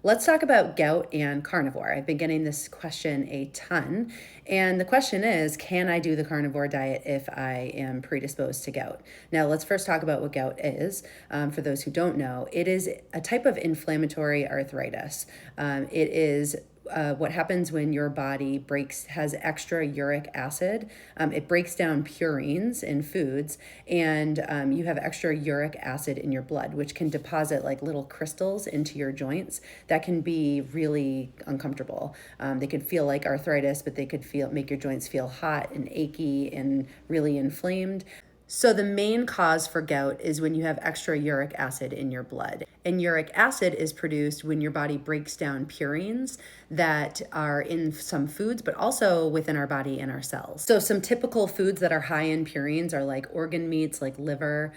Let's talk about gout and carnivore. I've been getting this question a ton. And the question is, can I do the carnivore diet if I am predisposed to gout? Now, let's first talk about what gout is. For those who don't know, it is a type of inflammatory arthritis. It is what happens when your body has extra uric acid. It breaks down purines in foods, and you have extra uric acid in your blood, which can deposit like little crystals into your joints that can be really uncomfortable. They could feel like arthritis, but they could make your joints feel hot and achy and really inflamed. So the main cause for gout is when you have extra uric acid in your blood. And uric acid is produced when your body breaks down purines that are in some foods, but also within our body and our cells. So some typical foods that are high in purines are like organ meats, like liver,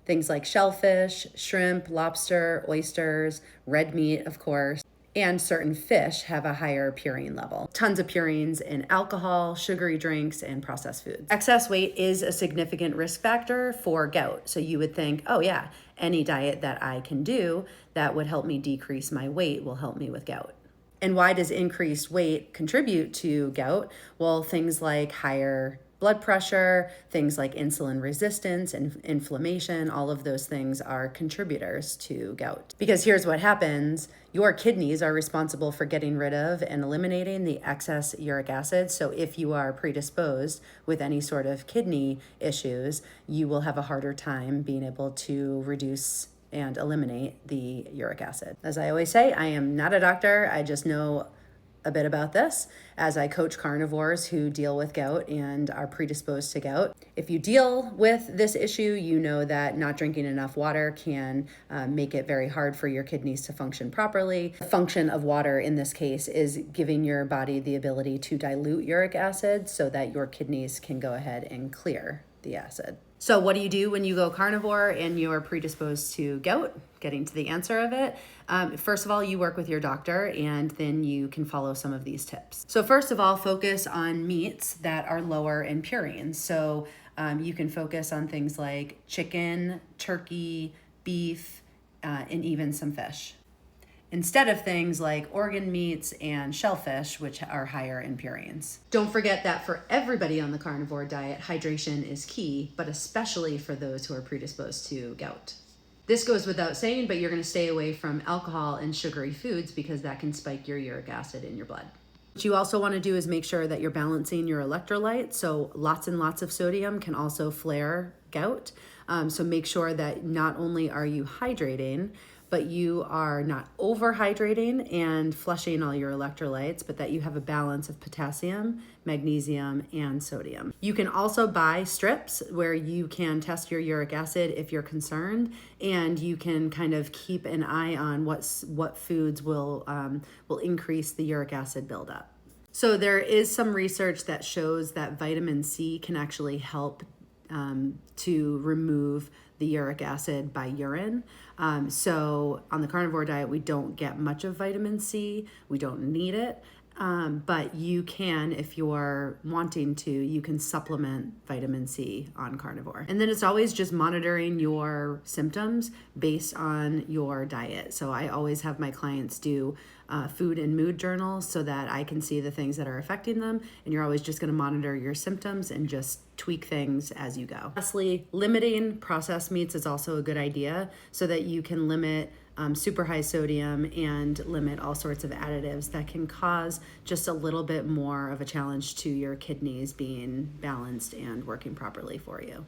things like shellfish, shrimp, lobster, oysters, red meat, of course. And certain fish have a higher purine level. Tons of purines in alcohol, sugary drinks, and processed foods. Excess weight is a significant risk factor for gout. So you would think, oh yeah, any diet that I can do that would help me decrease my weight will help me with gout. And why does increased weight contribute to gout? Well, things like higher blood pressure, things like insulin resistance and inflammation, all of those things are contributors to gout. Because here's what happens. Your kidneys are responsible for getting rid of and eliminating the excess uric acid. So if you are predisposed with any sort of kidney issues, you will have a harder time being able to reduce and eliminate the uric acid. As I always say, I am not a doctor. I just know a bit about this as I coach carnivores who deal with gout and are predisposed to gout. If you deal with this issue, you know that not drinking enough water can make it very hard for your kidneys to function properly. The function of water in this case is giving your body the ability to dilute uric acid so that your kidneys can go ahead and clear the acid. So what do you do when you go carnivore and you're predisposed to gout? Getting to the answer of it. First of all, you work with your doctor and then you can follow some of these tips. So first of all, focus on meats that are lower in purines. So you can focus on things like chicken, turkey, beef, and even some fish, instead of things like organ meats and shellfish, which are higher in purines. Don't forget that for everybody on the carnivore diet, hydration is key, but especially for those who are predisposed to gout. This goes without saying, but you're going to stay away from alcohol and sugary foods because that can spike your uric acid in your blood. What you also want to do is make sure that you're balancing your electrolytes. So lots and lots of sodium can also flare gout. So make sure that not only are you hydrating, but you are not overhydrating and flushing all your electrolytes, but that you have a balance of potassium, magnesium, and sodium. You can also buy strips where you can test your uric acid if you're concerned, and you can kind of keep an eye on what foods will increase the uric acid buildup. So there is some research that shows that vitamin C can actually help to remove the uric acid by urine. So on the carnivore diet, we don't get much of vitamin C. We don't need it. But you can, if you're wanting to, you can supplement vitamin C on carnivore. And then it's always just monitoring your symptoms based on your diet. So I always have my clients do food and mood journals so that I can see the things that are affecting them. And you're always just going to monitor your symptoms and just tweak things as you go. Lastly, limiting processed meats is also a good idea so that you can limit super high sodium and limit all sorts of additives that can cause just a little bit more of a challenge to your kidneys being balanced and working properly for you.